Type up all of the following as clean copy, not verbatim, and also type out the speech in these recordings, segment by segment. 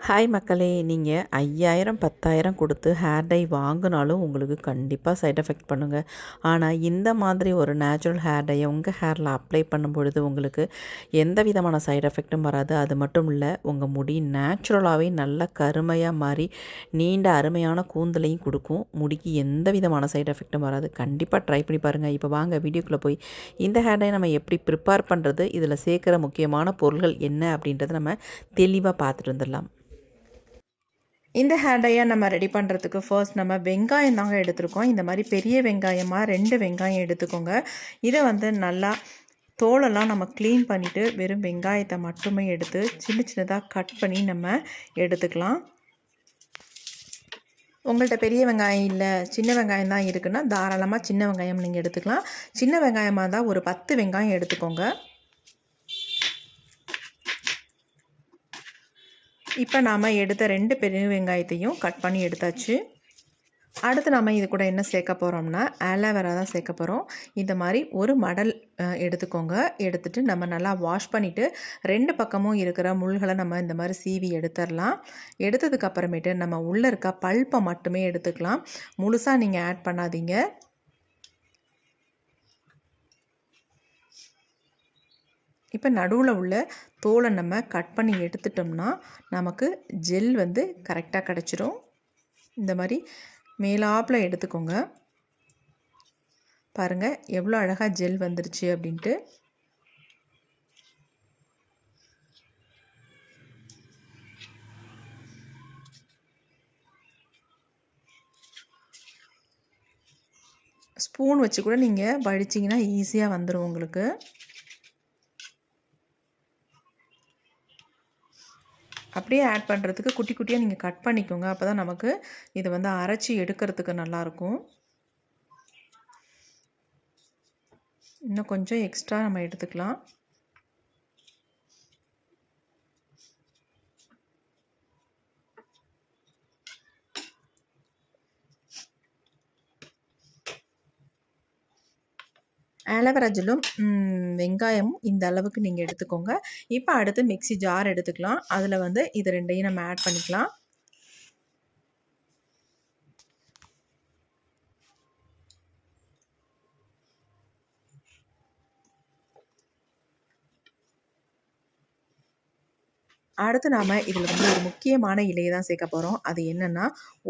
Hi மக்களே, நீங்கள் 5000 10,000 கொடுத்து ஹேர் டை வாங்கினாலும் உங்களுக்கு கண்டிப்பாக சைட் எஃபெக்ட் பண்ணுங்க. ஆனால் இந்த மாதிரி ஒரு நேச்சுரல் ஹேர் டையை உங்கள் ஹேரில் அப்ளை பண்ணும் பொழுது உங்களுக்கு எந்த விதமான சைட் எஃபெக்ட்டும் வராது. அது மட்டும் இல்லை, உங்கள் முடி நேச்சுரலாகவே நல்ல கருமையாக மாறி நீண்ட அருமையான கூந்தலையும் கொடுக்கும். முடிக்கு எந்த விதமான சைட் எஃபெக்ட்டும் வராது. கண்டிப்பாக ட்ரை பண்ணி பாருங்கள். இப்போ வாங்க வீடியோக்குள்ளே போய் இந்த ஹேர் டையை நம்ம எப்படி ப்ரிப்பேர் பண்ணுறது, இதில் சேர்க்குற முக்கியமான பொருள்கள் என்ன அப்படின்றத நம்ம தெளிவாக பார்த்துட்டு வந்துடலாம். இந்த ஹேர் டையை நம்ம ரெடி பண்ணுறதுக்கு ஃபர்ஸ்ட் நம்ம வெங்காயம் தாங்க எடுத்துருக்கோம். இந்த மாதிரி பெரிய வெங்காயமாக 2 வெங்காயம் எடுத்துக்கோங்க. இதை வந்து நல்லா தோலெல்லாம் நம்ம க்ளீன் பண்ணிவிட்டு வெறும் வெங்காயத்தை மட்டுமே எடுத்து சின்ன சின்னதாக கட் பண்ணி நம்ம எடுத்துக்கலாம். உங்கள்கிட்ட பெரிய வெங்காயம் இல்லை, சின்ன வெங்காயம் தான் இருக்குன்னா தாராளமாக சின்ன வெங்காயம் நீங்கள் எடுத்துக்கலாம். சின்ன வெங்காயமாக இருந்தால் ஒரு 10 வெங்காயம் எடுத்துக்கோங்க. இப்போ நாம் எடுத்த 2 பெரிய வெங்காயத்தையும் கட் பண்ணி எடுத்தாச்சு. அடுத்து நம்ம இது கூட என்ன சேர்க்க போகிறோம்னா ஆலோவேரா தான் சேர்க்க போகிறோம். இந்த மாதிரி ஒரு மடல் எடுத்துக்கோங்க. எடுத்துகிட்டு நம்ம நல்லா வாஷ் பண்ணிவிட்டு 2 பக்கமும் இருக்கிற முள்களை நம்ம இந்த மாதிரி சீவி எடுத்துடலாம். எடுத்ததுக்கு அப்புறமேட்டு நம்ம உள்ளே இருக்க பல்ப்பை மட்டுமே எடுத்துக்கலாம். முழுசாக நீங்கள் ஆட் பண்ணாதீங்க. இப்போ நடுவில் உள்ள தோலை நம்ம கட் பண்ணி எடுத்துட்டோம்னா நமக்கு ஜெல் வந்து கரெக்டாக கிடச்சிரும். இந்த மாதிரி மேலாப்பில் எடுத்துக்கோங்க. பாருங்கள் எவ்வளோ அழகாக ஜெல் வந்துருச்சு அப்படின்ட்டு. ஸ்பூன் வச்சு கூட நீங்கள் வடிச்சிங்கன்னா ஈஸியாக வந்துடும் உங்களுக்கு. அப்படியே ஆட் பண்ணுறதுக்கு குட்டி குட்டியாக நீங்கள் கட் பண்ணிக்கோங்க. அப்போ தான் நமக்கு இது வந்து அரைச்சி எடுக்கிறதுக்கு நல்லாயிருக்கும். இன்னும் கொஞ்சம் எக்ஸ்ட்ரா நம்ம எடுத்துக்கலாம். ஆலோவேரா ஜெல்லும் வெங்காயமும் இந்த அளவுக்கு நீங்கள் எடுத்துக்கோங்க. இப்போ அடுத்து மிக்ஸி ஜார் எடுத்துக்கலாம். அதில் வந்து இது 2யும் நம்ம ஆட் பண்ணிக்கலாம். அடுத்து நாம் இதில் வந்து ஒரு முக்கியமான இலையை தான் சேர்க்க போகிறோம். அது என்னென்னா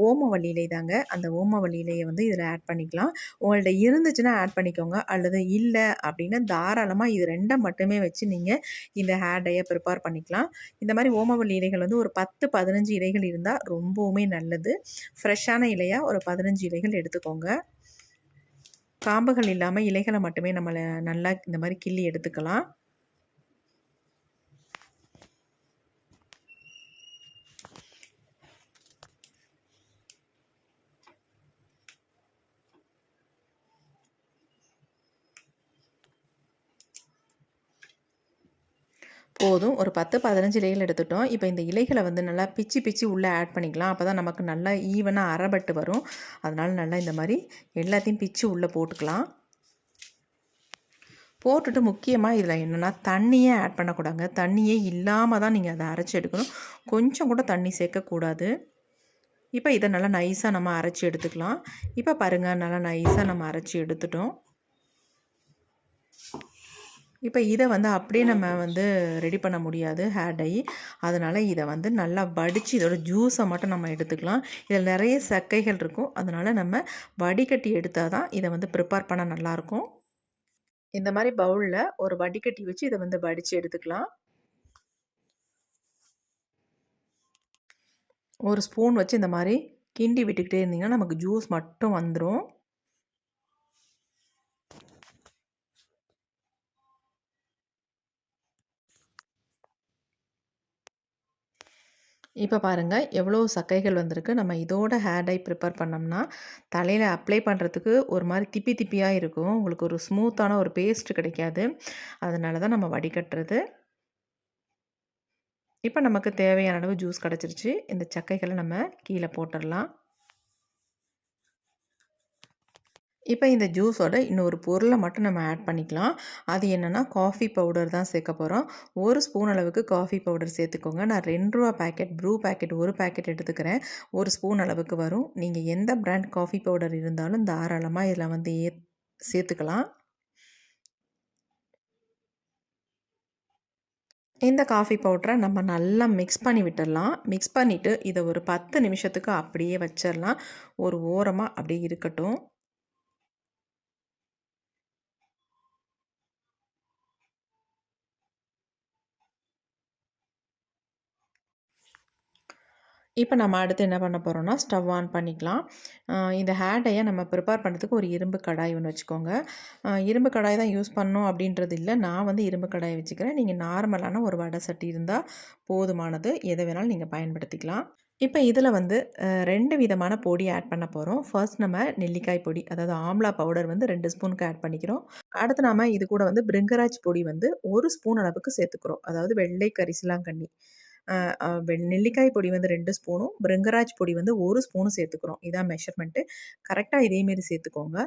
ஓமவல்லி இலை தாங்க. அந்த ஓமவல்லி இலையை வந்து இதில் ஆட் பண்ணிக்கலாம். உங்கள்கிட்ட இருந்துச்சுன்னா ஆட் பண்ணிக்கோங்க. அல்லது இல்லை அப்படின்னா தாராளமாக இது 2 மட்டுமே வச்சு நீங்கள் இந்த ஹேர் டையை ப்ரிப்பேர் பண்ணிக்கலாம். இந்த மாதிரி ஓமவல்லி இலைகள் வந்து ஒரு 10-15 இலைகள் இருந்தால் ரொம்பவுமே நல்லது. ஃப்ரெஷ்ஷான இலையாக ஒரு 15 இலைகள் எடுத்துக்கோங்க. காம்புகள் இல்லாமல் இலைகளை மட்டுமே நம்மளை நல்லா இந்த மாதிரி கிள்ளி எடுத்துக்கலாம். போதும். ஒரு 10-15 இலைகள் எடுத்துட்டோம். இப்போ இந்த இலைகளை வந்து நல்லா பிச்சு பிச்சு உள்ளே ஆட் பண்ணிக்கலாம். அப்போ தான் நமக்கு நல்லா ஈவனாக அரைபட்டு வரும். அதனால் நல்லா இந்த மாதிரி எல்லாத்தையும் பிச்சு உள்ளே போட்டுக்கலாம். போட்டுட்டு முக்கியமாக இதில் என்னென்னா தண்ணியே ஆட் பண்ணக்கூடாதுங்க. தண்ணியே இல்லாமல் தான் நீங்கள் அதை அரைச்சி எடுக்கணும். கொஞ்சம் கூட தண்ணி சேர்க்கக்கூடாது. இப்போ இதை நல்லா நைஸாக நம்ம அரைச்சி எடுத்துக்கலாம். இப்போ பாருங்கள், நல்லா நைஸாக நம்ம அரைச்சி எடுத்துட்டோம். இப்போ இதை வந்து அப்படியே நம்ம வந்து ரெடி பண்ண முடியாது ஹேர் டை. அதனால் இதை வந்து நல்லா வடித்து இதோட ஜூஸை மட்டும் நம்ம எடுத்துக்கலாம். இதில் நிறைய சக்கைகள் இருக்கும். அதனால் நம்ம வடிகட்டி எடுத்தால் தான் இதை வந்து ப்ரிப்பேர் பண்ண நல்லாயிருக்கும். இந்த மாதிரி பவுலில் ஒரு வடிகட்டி வச்சு இதை வந்து வடித்து எடுத்துக்கலாம். ஒரு ஸ்பூன் வச்சு இந்த மாதிரி கிண்டி விட்டுக்கிட்டே இருந்தீங்கன்னா நமக்கு ஜூஸ் மட்டும் வந்துடும். இப்போ பாருங்கள் எவ்வளோ சக்கைகள் வந்திருக்கு. நம்ம இதோட ஹேர் டை ப்ரிப்பேர் பண்ணோம்னா தலையில் அப்ளை பண்ணுறதுக்கு ஒரு மாதிரி திப்பி திப்பியாக இருக்கும். உங்களுக்கு ஒரு ஸ்மூத்தான ஒரு பேஸ்ட் கிடைக்காது. அதனால தான் நம்ம வடிகட்டுறது. இப்போ நமக்கு தேவையான அளவு ஜூஸ் கிடச்சிருச்சு. இந்த சக்கைகளை நம்ம கீழே போட்டுடலாம். இப்போ இந்த ஜூஸோட இன்னொரு பொருளை மட்டும் நம்ம ஆட் பண்ணிக்கலாம். அது என்னென்னா காஃபி பவுடர் தான் சேர்க்க போகிறோம். 1 ஸ்பூன் அளவுக்கு காஃபி பவுடர் சேர்த்துக்கோங்க. நான் ரூ. 2 பேக்கெட் ப்ரூ பேக்கெட் 1 பேக்கெட் எடுத்துக்கிறேன். 1 ஸ்பூன் அளவுக்கு வரும். நீங்கள் எந்த பிராண்ட் காஃபி பவுடர் இருந்தாலும் தாராளமாக இதில் வந்து சேர்த்துக்கலாம். இந்த காஃபி பவுடரை நம்ம நல்லா மிக்ஸ் பண்ணி விட்டுடலாம். மிக்ஸ் பண்ணிவிட்டு இதை ஒரு 10 நிமிஷத்துக்கு அப்படியே வச்சிடலாம். ஒரு ஓரமாக அப்படியே இருக்கட்டும். இப்போ நம்ம அடுத்து என்ன பண்ண போகிறோம்னா ஸ்டவ் ஆன் பண்ணிக்கலாம். இந்த ஹேர் டையை நம்ம ப்ரிப்பேர் பண்ணுறதுக்கு ஒரு இரும்பு கடாய் ஒன்று வச்சுக்கோங்க. இரும்பு கடாய் தான் யூஸ் பண்ணணும் அப்படின்றது இல்லை. நான் வந்து இரும்பு கடாய் வச்சுக்கிறேன். நீங்கள் நார்மலான ஒரு வடை சட்டி இருந்தால் போதுமானது. எதை வேணாலும் நீங்கள் பயன்படுத்திக்கலாம். இப்போ இதில் வந்து 2 விதமான பொடி ஆட் பண்ண போகிறோம். ஃபர்ஸ்ட் நம்ம நெல்லிக்காய் பொடி, அதாவது ஆம்லா பவுடர் வந்து 2 ஸ்பூனுக்கு ஆட் பண்ணிக்கிறோம். அடுத்து நாம இது கூட வந்து பிரிங்கராஜ் பொடி வந்து 1 ஸ்பூன் அளவுக்கு சேர்த்துக்கிறோம். அதாவது வெள்ளை கரிசலாங்கண்ணி. நெல்லிக்காய் பொடி வந்து 2 ஸ்பூனும், பிரிங்கராஜ் பொடி வந்து 1 ஸ்பூனும் சேர்த்துக்கிறோம். இதான் மெஷர்மெண்ட்டு. கரெக்டாக இதேமாரி சேர்த்துக்கோங்க.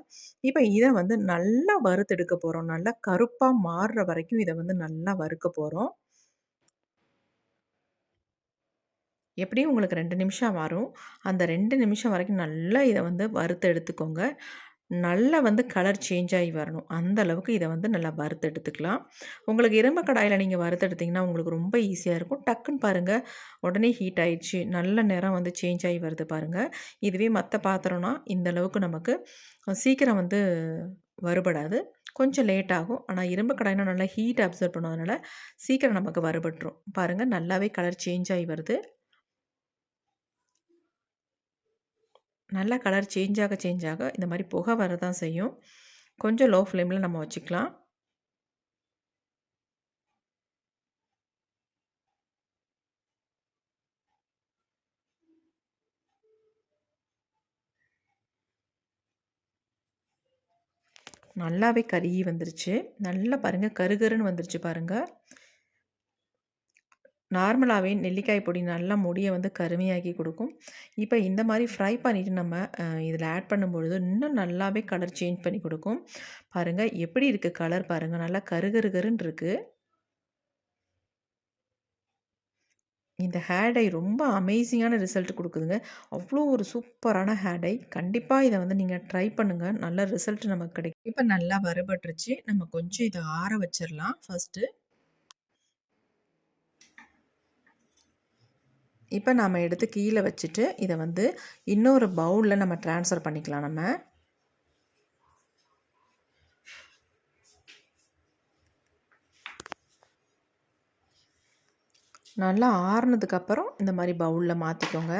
இப்போ இதை வந்து நல்லா வறுத்தெடுக்க போகிறோம். நல்லா கருப்பா மாறுற வரைக்கும் இதை வந்து நல்லா வறுக்க போகிறோம். எப்படியும் உங்களுக்கு 2 நிமிஷம் வரும். அந்த 2 நிமிஷம் வரைக்கும் நல்லா இதை வந்து வறுத்து எடுத்துக்கோங்க. நல்லா வந்து கலர் சேஞ்ச் ஆகி வரணும். அந்த அளவுக்கு இதை வந்து நல்லா வறுத்து எடுத்துக்கலாம். உங்களுக்கு இரும்பு கடாயில் நீங்கள் வறுத்து எடுத்திங்கன்னா உங்களுக்கு ரொம்ப ஈஸியாக இருக்கும். டக்குன்னு பாருங்கள், உடனே ஹீட் ஆயிடுச்சு. நல்ல நிறம் வந்து சேஞ்ச் ஆகி வருது பாருங்கள். இதுவே மற்ற பாத்திரம்னா இந்த அளவுக்கு நமக்கு சீக்கிரம் வந்து வறுபடாது. கொஞ்சம் லேட் ஆகும். ஆனால் இரும்பு கடாய்னா நல்லா ஹீட் அப்சர்வ் பண்ணுவதனால சீக்கிரம் நமக்கு வறுபட்டுரும். பாருங்கள், நல்லாவே கலர் சேஞ்ச் ஆகி வருது. நல்லா கலர் சேஞ்ச் ஆக இந்த மாதிரி புகை வர தான் செய்யும். கொஞ்சம் லோ ஃப்ளேமில் நம்ம வச்சுக்கலாம். நல்லாவே கருகி வந்துருச்சு. நல்லா பாருங்கள், கருகருன்னு வந்துருச்சு பாருங்கள். நார்மலாகவே நெல்லிக்காய் பொடி நல்லா முடியை வந்து கருமையாக்கி கொடுக்கும். இப்போ இந்த மாதிரி ஃப்ரை பண்ணிவிட்டு நம்ம இதில் ஆட் பண்ணும்பொழுது இன்னும் நல்லாவே கலர் சேஞ்ச் பண்ணி கொடுக்கும். பாருங்கள் எப்படி இருக்குது கலர் பாருங்கள், நல்லா கருகருன்னு இருக்குது. இந்த ஹேர் டை ரொம்ப அமேசிங்கான ரிசல்ட் கொடுக்குதுங்க. அவ்வளோ ஒரு சூப்பரான ஹேர் டை. கண்டிப்பாக இதை வந்து நீங்கள் ட்ரை பண்ணுங்கள். நல்ல ரிசல்ட் நமக்கு கிடைக்கும். இப்போ நல்லா வறுபட்டுருச்சு. நம்ம கொஞ்சம் இதை ஆற வச்சிடலாம் ஃபஸ்ட்டு. இப்போ நாம் எடுத்து கீழே வச்சுட்டு இதை வந்து இன்னொரு பவுலில் நம்ம ட்ரான்ஸ்ஃபர் பண்ணிக்கலாம். நம்ம நல்லா ஆறுனதுக்கப்புறம் இந்த மாதிரி பவுலில் மாற்றிக்கோங்க.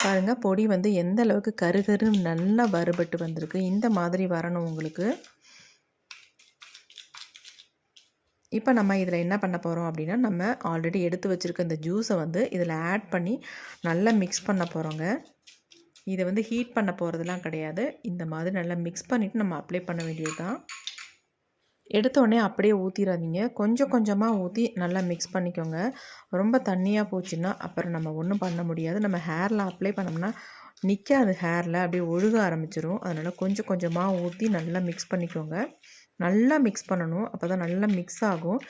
பாருங்கள், பொடி வந்து எந்த அளவுக்கு கருகருன்னு நல்லா வறுபட்டு வந்திருக்கு. இந்த மாதிரி வரணும் உங்களுக்கு. இப்போ நம்ம இதில் என்ன பண்ண போகிறோம் அப்படின்னா, நம்ம ஆல்ரெடி எடுத்து வச்சுருக்க இந்த ஜூஸை வந்து இதில் ஆட் பண்ணி நல்லா மிக்ஸ் பண்ண போகிறோங்க. இதை வந்து ஹீட் பண்ண போகிறதுலாம் கிடையாது. இந்த மாதிரி நல்லா மிக்ஸ் பண்ணிவிட்டு நம்ம அப்ளை பண்ண வேண்டியது தான். எடுத்தோடனே அப்படியே ஊற்றிடாதீங்க. கொஞ்சம் கொஞ்சமாக ஊற்றி நல்லா மிக்ஸ் பண்ணிக்கோங்க. ரொம்ப தண்ணியாக போச்சுன்னா அப்புறம் நம்ம ஒன்றும் பண்ண முடியாது. நம்ம ஹேரில் அப்ளை பண்ணோம்னா நிற்காது, ஹேரில் அப்படியே ஒழுக ஆரம்பிச்சிடும். அதனால் கொஞ்சம் கொஞ்சமாக ஊற்றி நல்லா மிக்ஸ் பண்ணிக்கோங்க. நல்லா மிக்ஸ் பண்ணணும். அப்போ தான் நல்லா மிக்ஸ் ஆகும்.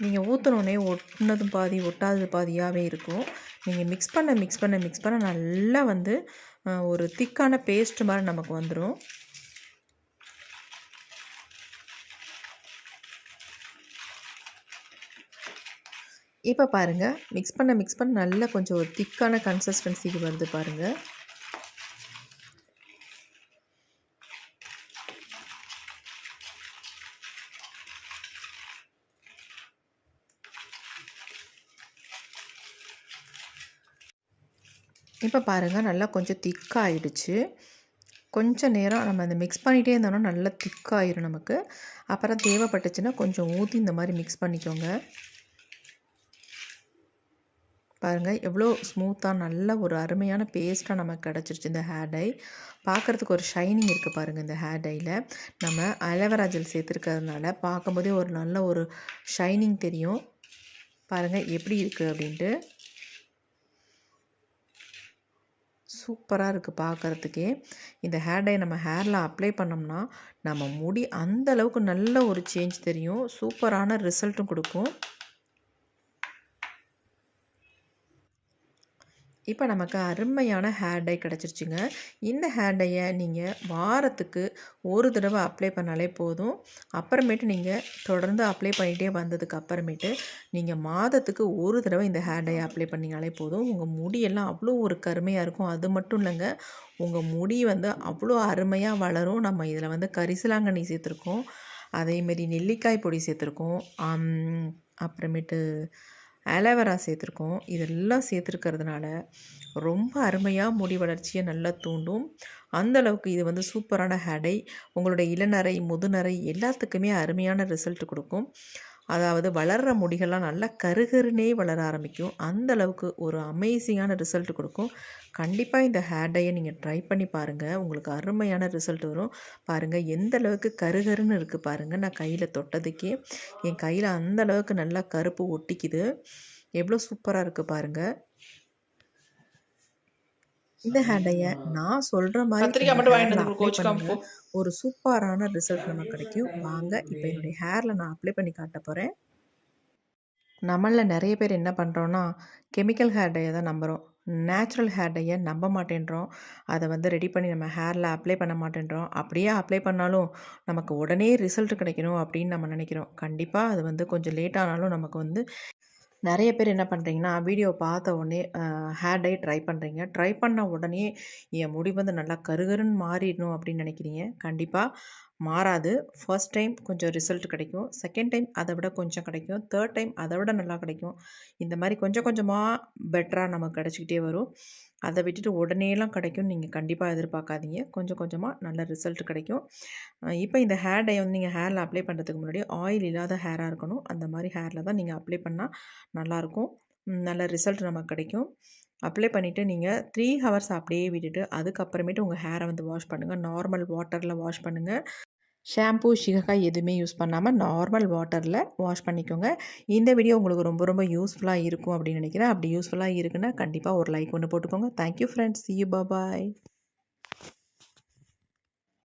நீங்கள் ஊற்றினோடனே ஒட்டினதும் பாதி ஒட்டாதது பாதியாகவே இருக்கும். நீங்கள் மிக்ஸ் பண்ண நல்லா வந்து ஒரு திக்கான பேஸ்ட் மாதிரி நமக்கு வந்துடும். இப்போ பாருங்கள், மிக்ஸ் பண்ண நல்லா கொஞ்சம் ஒரு திக்கான கன்சிஸ்டன்சிக்கு வருது பாருங்கள். இப்போ பாருங்கள், நல்லா கொஞ்சம் திக்காகிடுச்சு. கொஞ்சம் நேரம் நம்ம அந்த மிக்ஸ் பண்ணிகிட்டே இருந்தோம்னா நல்லா திக்காயிரும் நமக்கு. அப்புறம் தேவைப்பட்டுச்சுன்னா கொஞ்சம் ஊற்றி இந்த மாதிரி மிக்ஸ் பண்ணிக்கோங்க. பாருங்கள், எவ்வளோ ஸ்மூத்தாக நல்ல ஒரு அருமையான பேஸ்ட்டாக நமக்கு கிடச்சிருச்சு இந்த ஹேர் டை. பார்க்குறதுக்கு ஒரு ஷைனிங் இருக்குது பாருங்கள் இந்த ஹேர் டையில். நம்ம அலோவேரா ஜெல் சேர்த்துருக்கிறதுனால பார்க்கும்போதே ஒரு நல்ல ஒரு ஷைனிங் தெரியும். பாருங்கள் எப்படி இருக்குது அப்படின்ட்டு. சூப்பராக இருக்குது பார்க்குறதுக்கே. இந்த ஹேர் டை நம்ம ஹேரில் அப்ளை பண்ணோம்னா நம்ம முடி அந்த அளவுக்கு நல்ல ஒரு சேஞ்ச் தெரியும். சூப்பரான ரிசல்ட்டும் கொடுக்கும். இப்போ நமக்கு அருமையான ஹேர் டை கிடச்சிருச்சுங்க. இந்த ஹேர் டையை நீங்கள் வாரத்துக்கு ஒரு தடவை அப்ளை பண்ணாலே போதும். அப்புறமேட்டு நீங்கள் தொடர்ந்து அப்ளை பண்ணிகிட்டே வந்ததுக்கு அப்புறமேட்டு நீங்கள் மாதத்துக்கு ஒரு தடவை இந்த ஹேர் டையை அப்ளை பண்ணிங்கனாலே போதும். உங்கள் முடியெல்லாம் அவ்வளோ ஒரு கருமையாக இருக்கும். அது மட்டும் இல்லைங்க, உங்கள் முடி வந்து அவ்வளோ அருமையாக வளரும். நம்ம இதில் வந்து கரிசலாங்கண்ணி சேர்த்துருக்கோம், அதேமாரி நெல்லிக்காய் பொடி சேர்த்துருக்கோம், அப்புறமேட்டு ஆலோவேரா சேர்த்துருக்கோம். இதெல்லாம் சேர்த்துருக்கிறதுனால ரொம்ப அருமையாக முடி வளர்ச்சியை நல்லா தூண்டும். அந்தளவுக்கு இது வந்து சூப்பரான ஹேர் டை. உங்களுடைய இளநரை, முதுநரை எல்லாத்துக்குமே அருமையான ரிசல்ட் கொடுக்கும். அதாவது வளர்கிற முடிகள்லாம் நல்லா கருகருன்னே வளர ஆரம்பிக்கும். அந்தளவுக்கு ஒரு அமேசிங்கான ரிசல்ட் கொடுக்கும். கண்டிப்பாக இந்த ஹேர் டையை நீங்கள் ட்ரை பண்ணி பாருங்கள். உங்களுக்கு அருமையான ரிசல்ட் வரும். பாருங்கள் எந்த அளவுக்கு கருகருன்னு இருக்குது பாருங்கள். நான் கையில் தொட்டதுக்கே என் கையில் அந்தளவுக்கு நல்லா கருப்பு ஒட்டிக்குது. எவ்வளோ சூப்பராக இருக்குது பாருங்கள். இந்த ஹேர் டையை நான் சொல்கிற மாதிரி ஒரு சூப்பரான ரிசல்ட் நமக்கு கிடைக்கும். வாங்க இப்போ என்னுடைய ஹேரில் நான் அப்ளை பண்ணி காட்ட போகிறேன். நம்மளில் நிறைய பேர் என்ன பண்ணுறோன்னா, கெமிக்கல் ஹேர் டையை தான் நம்புகிறோம். நேச்சுரல் ஹேர் டையை நம்ப மாட்டேன்றோம். அதை வந்து ரெடி பண்ணி நம்ம ஹேரில் அப்ளை பண்ண மாட்டேன்றோம். அப்படியே அப்ளை பண்ணாலும் நமக்கு உடனே ரிசல்ட் கிடைக்கணும் அப்படின்னு நம்ம நினைக்கிறோம். கண்டிப்பாக அது வந்து கொஞ்சம் லேட் ஆனாலும் நமக்கு வந்து நிறைய பேர் என்ன பண்ணுறீங்கன்னா, வீடியோ பார்த்த உடனே ஹேர் டை ட்ரை பண்ணுறீங்க. ட்ரை பண்ண உடனே என் முடி வந்து நல்லா கருகருன்னு மாறிடணும் அப்படின்னு நினைக்கிறீங்க. கண்டிப்பாக மாறாது. ஃபர்ஸ்ட் டைம் கொஞ்சம் ரிசல்ட் கிடைக்கும். செகண்ட் டைம் அதை விட கொஞ்சம் கிடைக்கும். தேர்ட் டைம் அதை விட நல்லா கிடைக்கும். இந்த மாதிரி கொஞ்சம் கொஞ்சமாக பெட்டராக நமக்கு கிடச்சிக்கிட்டே வரும். அதை விட்டுட்டு உடனேலாம் கிடைக்கும்னு நீங்கள் கண்டிப்பாக எதிர்பார்க்காதீங்க. கொஞ்சம் கொஞ்சமாக நல்ல ரிசல்ட் கிடைக்கும். இப்போ இந்த ஹேர் டை வந்து நீங்கள் ஹேரில் அப்ளை பண்ணுறதுக்கு முன்னாடி ஆயில் இல்லாத ஹேராக இருக்கணும். அந்த மாதிரி ஹேரில் தான் நீங்கள் அப்ளை பண்ணால் நல்லாயிருக்கும். நல்ல ரிசல்ட் நமக்கு கிடைக்கும். அப்ளை பண்ணிவிட்டு நீங்கள் 3 ஹவர்ஸ் அப்படியே விட்டுட்டு அதுக்கப்புறமேட்டு உங்கள் ஹேரை வந்து வாஷ் பண்ணுங்கள். நார்மல் வாட்டரில் வாஷ் பண்ணுங்கள். ஷாம்பூ, சீகக்காய் எதுவுமே யூஸ் பண்ணாமல் நார்மல் வாட்டரில் வாஷ் பண்ணிக்கோங்க. இந்த வீடியோ உங்களுக்கு ரொம்ப ரொம்ப யூஸ்ஃபுல்லாக இருக்கும் அப்படின்னு நினைக்கிறேன். அப்படி யூஸ்ஃபுல்லாக இருக்குன்னா கண்டிப்பாக ஒரு லைக் ஒன்று போட்டுக்கோங்க. Thank you friends. See you. Bye bye.